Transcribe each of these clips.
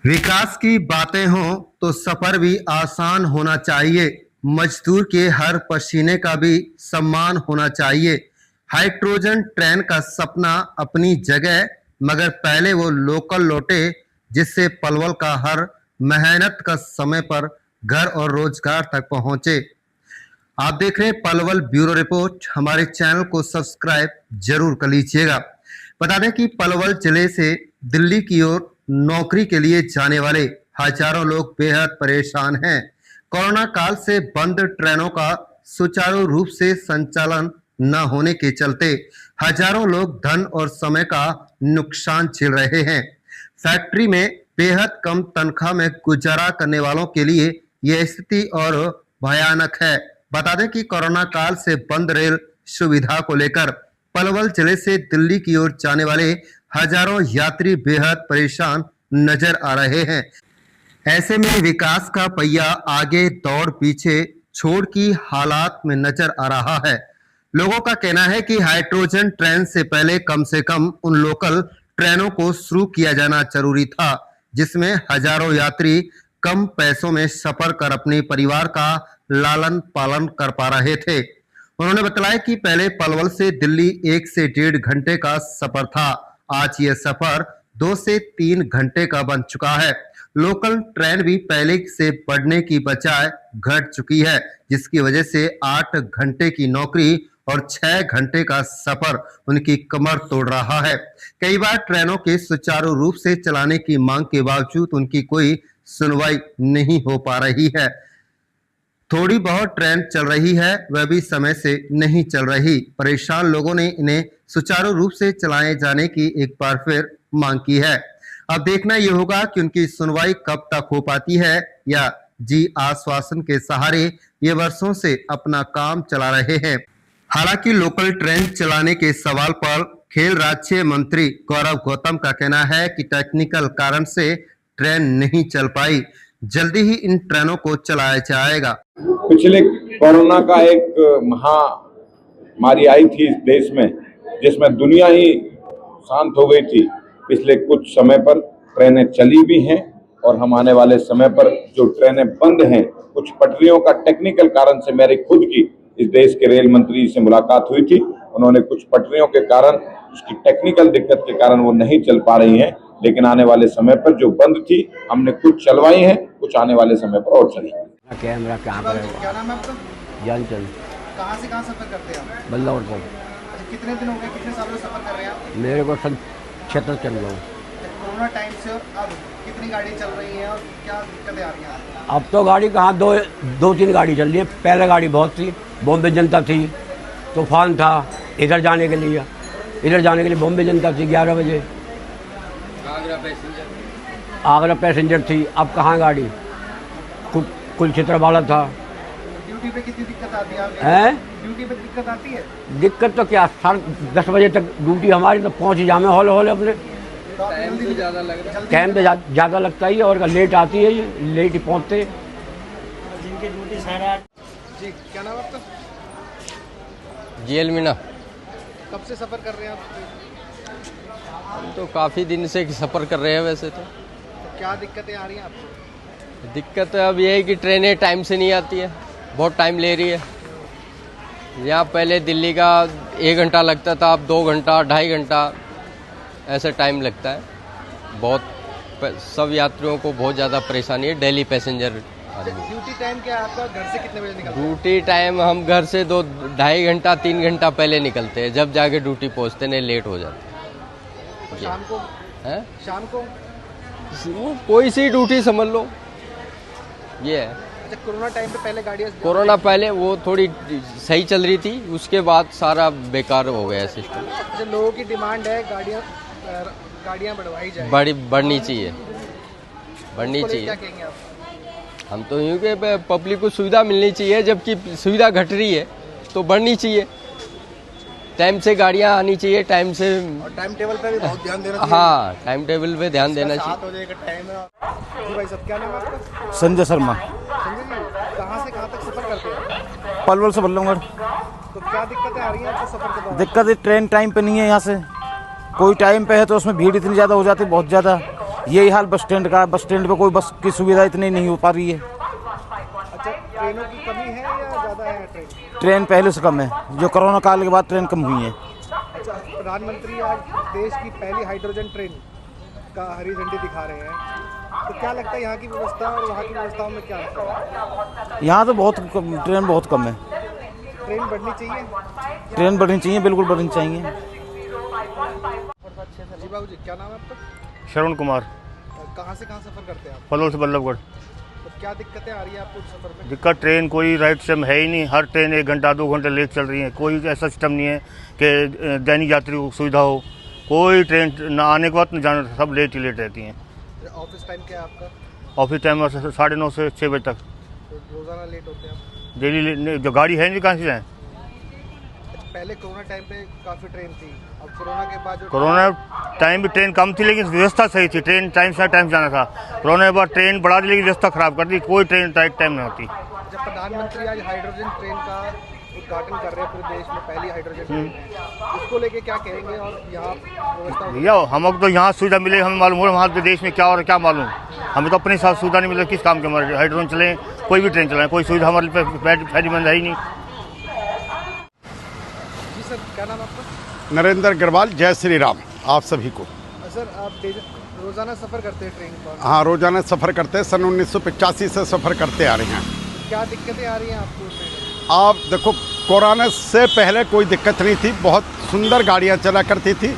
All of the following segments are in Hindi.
विकास की बातें हों तो सफर भी आसान होना चाहिए। मजदूर के हर पसीने का भी सम्मान होना चाहिए। हाइड्रोजन ट्रेन का सपना अपनी जगह, मगर पहले वो लोकल लौटे जिससे पलवल का हर मेहनत का समय पर घर और रोजगार तक पहुंचे। आप देख रहे हैं पलवल ब्यूरो रिपोर्ट। हमारे चैनल को सब्सक्राइब जरूर कर लीजिएगा। बता दें कि पलवल जिले से दिल्ली की ओर नौकरी के लिए जाने वाले हजारों लोग बेहद परेशान हैं। कोरोना काल से बंद ट्रेनों का सुचारू रूप से संचालन न होने के चलते हजारों लोग धन और समय का नुकसान झेल रहे हैं। फैक्ट्री में बेहद कम तनख्वाह में गुजारा करने वालों के लिए यह स्थिति और भयानक है। बता दें कि कोरोना काल से बंद रेल सुविधा को लेकर पलवल जिले से दिल्ली की ओर जाने वाले हजारों यात्री बेहद परेशान नजर आ रहे हैं। ऐसे में विकास का पहिया आगे दौड़ पीछे छोड़ की हालात में नजर आ रहा है। लोगों का कहना है कि हाइड्रोजन ट्रेन से पहले कम से कम उन लोकल ट्रेनों को शुरू किया जाना जरूरी था, जिसमें हजारों यात्री कम पैसों में सफर कर अपने परिवार का लालन पालन कर पा रहे थे। उन्होंने बताया कि पहले पलवल से दिल्ली 1 से 1.5 घंटे का सफर था। आज यह सफर 2 से 3 घंटे का बन चुका है। लोकल ट्रेन भी पहले से बढ़ने की बजाय घट चुकी है, जिसकी वजह से 8 घंटे की नौकरी और 6 घंटे का सफर उनकी कमर तोड़ रहा है। कई बार ट्रेनों के सुचारू रूप से चलाने की मांग के बावजूद उनकी कोई सुनवाई नहीं हो पा रही है। थोड़ी बहुत ट्रेन चल रही है, वह भी समय से नहीं चल रही। परेशान लोगों ने इन्हें सुचारू रूप से चलाए जाने की एक बार फिर मांग की है। अब देखना यह होगा कि उनकी सुनवाई कब तक हो पाती है या जी आश्वासन के सहारे ये वर्षों से अपना काम चला रहे हैं। हालांकि लोकल ट्रेन चलाने के सवाल पर खेल राज्य मंत्री गौरव गौतम का कहना है कि टेक्निकल कारण से ट्रेन नहीं चल पाई। जल्दी ही इन ट्रेनों को चलाया जाएगा। पिछले कोरोना का एक महामारी आई थी इस देश में, जिसमें दुनिया ही शांत हो गई थी। पिछले कुछ समय पर ट्रेनें चली भी हैं और हम आने वाले समय पर जो ट्रेनें बंद हैं, कुछ पटरियों का टेक्निकल कारण से मेरी खुद की इस देश के रेल मंत्री से मुलाकात हुई थी। उन्होंने कुछ पटरियों के कारण, उसकी टेक्निकल दिक्कत के कारण वो नहीं चल पा रही हैं, लेकिन आने वाले समय पर जो बंद थी हमने कुछ चलवाई हैं, कुछ आने वाले समय पर और चलेंगी। कैमरा कहाँ पर है? क्या नाम है आपका? जानचंद। कहाँ से कहाँ सफर करते हैं आप? बल्लौर से। अच्छा, कितने दिन हो गए, कितने सालों से सफर कर रहे हैं आप? मेरे को सन 76 चल रहा हूँ। कोरोना टाइम से अब कितनी गाड़ी चल रही हैं और क्या दिक्कतें आ रही हैं? अब तो गाड़ी कहाँ, दो तीन गाड़ी चल रही है। पहले गाड़ी बहुत थी, बॉम्बे जनता थी, तूफान था इधर जाने के लिए बॉम्बे जनता थी 11 बजे। आगरा पैसेंजर थी। अब कहाँ गाड़ी, कुल चित्रवाड़ा था। ड्यूटी पे कितनी दिक्कत आती है? ड्यूटी पे दिक्कत आती है? दिक्कत तो क्या, 10:30 बजे तक ड्यूटी हमारी, तो पहुँच जामे हॉल अपने। टाइम तो ज़्यादा लग रहा है। टाइम तो ज़्यादा लगता ही है और लेट आती है, ये लेट ही पहुँचते। जिनकी ड्यूटी सारा। जी, क्या नाम आपका? जेल मीना। कब से सफर कर रहे हैं आप? हम तो काफ़ी दिन से सफ़र कर रहे हैं वैसे तो। क्या दिक्कतें आ रही हैं आपको? दिक्कत अब ये है कि ट्रेनें टाइम से नहीं आती है, बहुत टाइम ले रही है। यहाँ पहले दिल्ली का 1 घंटा लगता था, अब 2 घंटा 2.5 घंटा ऐसा टाइम लगता है। बहुत सब यात्रियों को बहुत ज़्यादा परेशानी है, डेली पैसेंजर। ड्यूटी टाइम क्या है आपका? घर से कितने बजे निकलते हैं? ड्यूटी टाइम हम घर से 2-2.5 घंटा 3 घंटा पहले निकलते हैं, जब जाके ड्यूटी पहुँचते नहीं लेट हो जाते हैं। शाम को हैं? शाम को वो कोई सी ड्यूटी समझ लो, ये है। अच्छा, कोरोना टाइम पे पहले गाड़ियाँ, कोरोना पहले वो थोड़ी सही चल रही थी, उसके बाद सारा बेकार हो गया सिस्टम। अच्छा, लोगों की डिमांड है गाड़ियाँ बढ़वाई जाए, बढ़नी चाहिए, बढ़नी क्या चाहिए। कहेंगे आप? हम तो यूँ कि पब्लिक को सुविधा मिलनी चाहिए, जबकि सुविधा घट रही है तो बढ़नी चाहिए। टाइम से गाड़ियाँ आनी चाहिए, टाइम से। और टाइम टेबल पे भी बहुत ध्यान देना चाहिए। हाँ, टाइम टेबल पे ध्यान देना चाहिए। 7 बजे का टाइम है। जी भाई साहब, क्या नाम है आपका? संजय शर्मा। संजय जी, कहाँ से कहाँ तक सफर करते हैं? पलवल से बल्लभगढ़। तो क्या दिक्कतें आ रही हैं आपको सफर के दौरान? दिक्कत है, ट्रेन टाइम पे नहीं है। यहाँ से कोई टाइम पे है तो उसमें भीड़ इतनी ज़्यादा हो जाती है, बहुत ज़्यादा। यही हाल बस स्टैंड का। बस स्टैंड पे कोई बस की सुविधा इतनी नहीं हो पा रही है। अच्छा, ट्रेनों की कमी है या ज़्यादा है ट्रेन? ट्रेन पहले से कम है, जो कोरोना काल के बाद ट्रेन कम हुई है। अच्छा, प्रधानमंत्री आज देश की पहली हाइड्रोजन ट्रेन का हरी झंडी दिखा रहे हैं, तो क्या लगता है यहाँ की व्यवस्था और वहाँ की व्यवस्थाओं में क्या अंतर है? यहाँ तो ट्रेन बहुत कम है। ट्रेन बढ़नी चाहिए? ट्रेन बढ़नी चाहिए, बिल्कुल बढ़नी चाहिए। जी बाबू जी, क्या नाम है आपका? श्रवण कुमार, कहाँ से कहाँ सफ़र करते हैं आप? पलोल से बल्लभगढ़। तो क्या दिक्कतें आ रही है आपको सफ़र में? दिक्कत ट्रेन कोई राइट टाइम है ही नहीं। हर ट्रेन 1 घंटा 2 घंटे लेट चल रही है। कोई ऐसा सिस्टम नहीं है कि दैनिक यात्री को सुविधा हो। कोई ट्रेन न आने के बाद न जाने, सब लेट ही लेट रहती हैं। ऑफिस टाइम क्या है आपका? ऑफिस टाइम 9:30 से 6 बजे तक। तो रोज़ाना लेट होते हैं आप? डेली जो गाड़ी है नहीं, कहाँ से जाएँ। अच्छा, पहले कोरोना टाइम पे काफ़ी ट्रेन थी, अब कोरोना के बाद जो कोरोना टाइम भी ट्रेन कम थी, लेकिन व्यवस्था सही थी। ट्रेन टाइम से जाना था। कोरोना के बाद ट्रेन बढ़ा दी, लेकिन व्यवस्था खराब कर दी। कोई ट्रेन राइट टाइम नहीं होती। जब प्रधानमंत्री आज हाइड्रोजन ट्रेन का उद्घाटन कर रहे हैं पूरे देश में, पहली हाइड्रोजन ट्रेन, इसको लेके क्या कहेंगे और यहाँ व्यवस्था? भैया हमको तो यहाँ सुविधा मिले, हमें मालूम हो वहाँ के देश में क्या और क्या मालूम। हमें तो अपने साथ सुविधा नहीं मिले। किस काम के हमारे हाइड्रोजन चलें, कोई भी ट्रेन चलाएं, कोई सुविधा हमारे लिए फायदेमंद है ही नहीं। जी सर, क्या नाम आपका? नरेंद्र अग्रवाल। जय श्री राम आप सभी को। सर, आप रोज़ाना सफ़र करते हैं ट्रेन पर? हाँ, रोजाना सफ़र करते हैं। सन 1985 से सफ़र करते आ रहे हैं। क्या दिक्कतें आ रही हैं आपको ट्रेन में? आप देखो, कोरोना से पहले कोई दिक्कत नहीं थी। बहुत सुंदर गाड़ियाँ चला करती थी,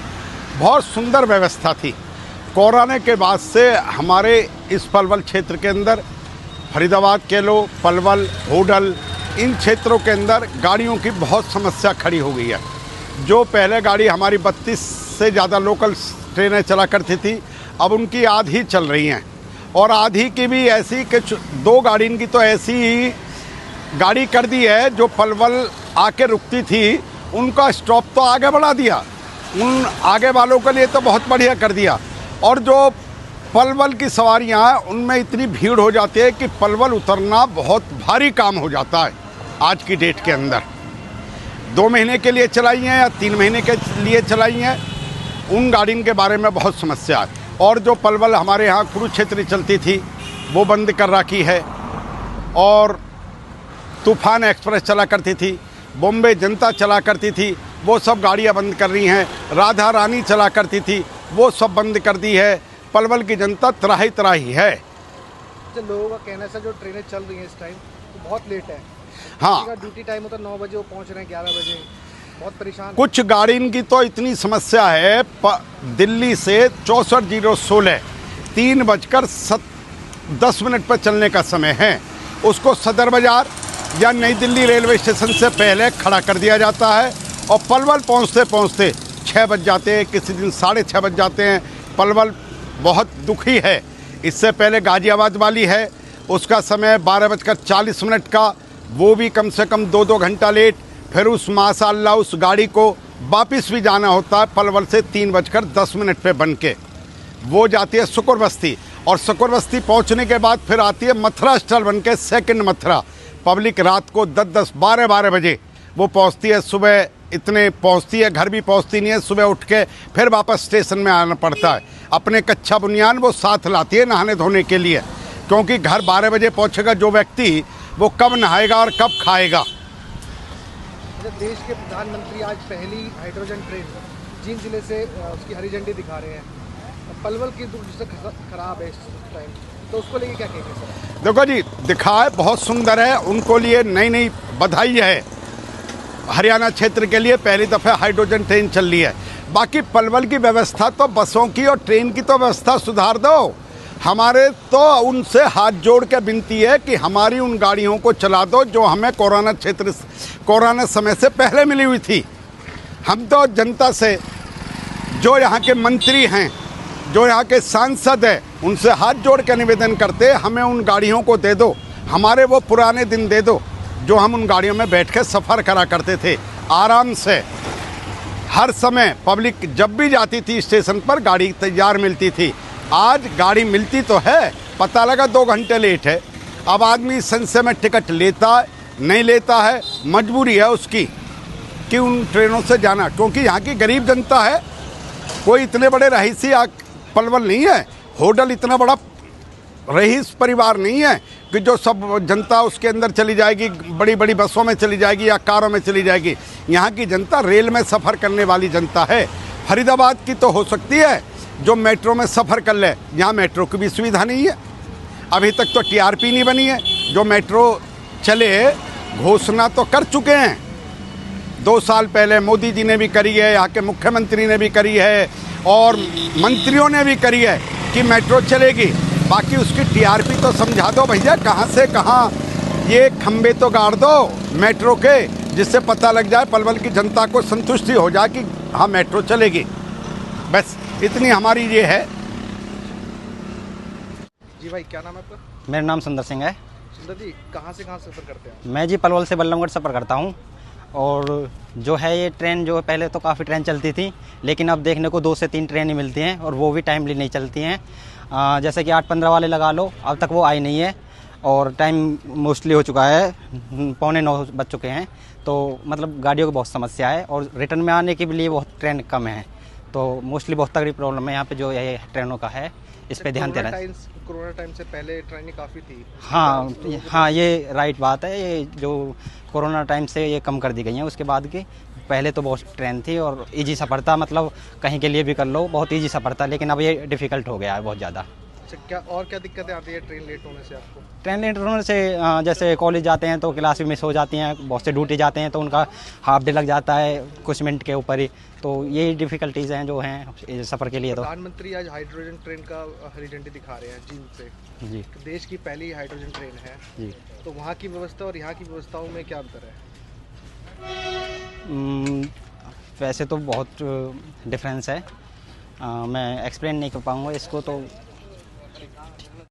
बहुत सुंदर व्यवस्था थी। कोरोना के बाद से हमारे इस पलवल क्षेत्र के अंदर, फरीदाबाद के लो, पलवल, होडल, इन क्षेत्रों के अंदर गाड़ियों की बहुत समस्या खड़ी हो गई है। जो पहले गाड़ी हमारी 32 से ज़्यादा लोकल ट्रेनें चला करती थी, अब उनकी आधी चल रही हैं। और आधी की भी ऐसी कि 2 गाड़ी इनकी तो ऐसी ही गाड़ी कर दी है, जो पलवल आके रुकती थी उनका स्टॉप तो आगे बढ़ा दिया। उन आगे वालों के लिए तो बहुत बढ़िया कर दिया। और जो पलवल की सवारियां हैं, उनमें इतनी भीड़ हो जाती है कि पलवल उतरना बहुत भारी काम हो जाता है। आज की डेट के अंदर 2 महीने के लिए चलाई हैं या 3 महीने के लिए चलाई हैं, उन गाड़ियों के बारे में बहुत समस्या है। और जो पलवल हमारे यहाँ कुरुक्षेत्र चलती थी, वो बंद कर रखी है। और तूफान एक्सप्रेस चला करती थी, बॉम्बे जनता चला करती थी, वो सब गाड़ियाँ बंद कर रही हैं। राधा रानी चला करती थी, वो सब बंद कर दी है। पलवल की जनता त्राही त्राही है। जो लोगों का कहना है सर, जो ट्रेनें चल रही हैं इस टाइम तो बहुत लेट है। हाँ, किसी का ड्यूटी टाइम होता है 9 बजे, वो पहुंच रहे हैं 11 बजे, बहुत परेशान। कुछ गाड़ियों की तो इतनी समस्या है। दिल्ली से 64-016 3:10 पर चलने का समय है, उसको सदर बाज़ार या नई दिल्ली रेलवे स्टेशन से पहले खड़ा कर दिया जाता है। और पलवल पहुंचते पहुंचते 6 बज जाते हैं, किसी दिन 6:30 बज जाते हैं। पलवल बहुत दुखी है। इससे पहले गाजियाबाद वाली है, उसका समय 12:40 का, वो भी कम से कम 2-2 घंटा लेट। फिर उस माशाअल्लाह उस गाड़ी को वापस भी जाना होता है पलवल से 3:10 पे बन के। वो जाती है शुक्र बस्ती, और शुक्र बस्ती पहुँचने के बाद फिर आती है मथुरा स्टॉल बन के, सेकेंड मथुरा। पब्लिक रात को 10-10, 12-12 बजे वो पहुँचती है। सुबह इतने पहुँचती है, घर भी पहुँचती नहीं है। सुबह उठ के फिर वापस स्टेशन में आना पड़ता है। अपने कच्चा बुनियान वो साथ लाती है नहाने धोने के लिए, क्योंकि घर 12 बजे पहुँचेगा जो व्यक्ति, वो कब नहाएगा और कब खाएगा। देश के प्रधानमंत्री आज पहली हाइड्रोजन ट्रेन जींद जिले से उसकी हरी झंडी दिखा रहे हैं। पलवल की दूसरी खराब है इस टाइम, तो उसको लेके क्या कहेंगे सर? देखो जी, दिखाए बहुत सुंदर है, उनको लिए नई नई बधाई है। हरियाणा क्षेत्र के लिए पहली दफ़ा हाइड्रोजन ट्रेन चल रही है। बाकी पलवल की व्यवस्था तो, बसों की और ट्रेन की तो व्यवस्था सुधार दो। हमारे तो उनसे हाथ जोड़ के विनती है कि हमारी उन गाड़ियों को चला दो जो हमें कोरोना समय से पहले मिली हुई थी। हम तो जनता से, जो यहाँ के मंत्री हैं, जो यहाँ के सांसद हैं, उनसे हाथ जोड़ के निवेदन करते, हमें उन गाड़ियों को दे दो। हमारे वो पुराने दिन दे दो जो हम उन गाड़ियों में बैठ के सफ़र करा करते थे आराम से। हर समय पब्लिक जब भी जाती थी स्टेशन पर, गाड़ी तैयार मिलती थी। आज गाड़ी मिलती तो है, पता लगा 2 घंटे लेट है। अब आदमी संशय में टिकट लेता है, नहीं लेता है, मजबूरी है उसकी कि उन ट्रेनों से जाना, क्योंकि यहाँ की गरीब जनता है। कोई इतने बड़े रईसी पलवल नहीं है, होटल इतना बड़ा रईस परिवार नहीं है कि जो सब जनता उसके अंदर चली जाएगी, बड़ी बड़ी बसों में चली जाएगी या कारों में चली जाएगी। यहाँ की जनता रेल में सफ़र करने वाली जनता है। फरीदाबाद की तो हो सकती है जो मेट्रो में सफ़र कर ले, यहाँ मेट्रो की भी सुविधा नहीं है। अभी तक तो टीआरपी नहीं बनी है। जो मेट्रो चले घोषणा तो कर चुके हैं, 2 साल पहले मोदी जी ने भी करी है, यहाँ के मुख्यमंत्री ने भी करी है और मंत्रियों ने भी करी है कि मेट्रो चलेगी। बाकी उसकी टीआरपी तो समझा दो भैया, कहाँ से कहाँ ये खंबे तो गाड़ दो मेट्रो के, जिससे पता लग जाए, पलवल की जनता को संतुष्टि हो जाए कि हाँ मेट्रो चलेगी। बस इतनी हमारी ये है। जी भाई, क्या नाम है आपका? मेरा नाम सुंदर सिंह है। सुंदर जी, कहाँ से कहाँ सफ़र करते हैं? मैं जी पलवल से बल्लमगढ़ सफ़र करता हूँ। और जो है ये ट्रेन जो पहले तो काफ़ी ट्रेन चलती थी, लेकिन अब देखने को 2 से 3 ट्रेनें मिलती हैं और वो भी टाइमली नहीं चलती हैं। जैसे कि 8:15 वाले लगा लो, अब तक वो आई नहीं है और टाइम मोस्टली हो चुका है, 8:45 बज चुके हैं। तो मतलब गाड़ियों की बहुत समस्या है और रिटर्न में आने के लिए बहुत ट्रेन कम है। तो मोस्टली बहुत तगड़ी प्रॉब्लम है यहाँ पे जो ये ट्रेनों का है, इस पे ध्यान देना है। कोरोना टाइम से पहले ट्रेनें काफ़ी थी। हाँ, ये राइट बात है। ये जो कोरोना टाइम से ये कम कर दी गई हैं, उसके बाद की पहले तो बहुत ट्रेन थी और इजी सफ़र था, मतलब कहीं के लिए भी कर लो बहुत इजी सफ़र था, लेकिन अब ये डिफ़िकल्ट हो गया है बहुत ज़्यादा। अच्छा, क्या दिक्कतें आती है ट्रेन लेट होने से आपको? ट्रेन लेट होने से जैसे कॉलेज जाते हैं तो क्लास भी मिस हो जाती हैं, बहुत से ड्यूटी जाते हैं तो उनका हाफ डे लग जाता है कुछ मिनट के ऊपर ही। तो ये डिफ़िकल्टीज़ हैं जो हैं सफ़र के लिए। तो प्रधानमंत्री आज हाइड्रोजन ट्रेन का हरी झंडी दिखा रहे हैं जींद से। जी, देश की पहली हाइड्रोजन ट्रेन है जी। तो वहाँ की व्यवस्था और यहाँ की व्यवस्थाओं में क्या अंतर है? वैसे तो बहुत डिफरेंस है। मैं एक्सप्लेन नहीं कर पाऊँगा इसको, तो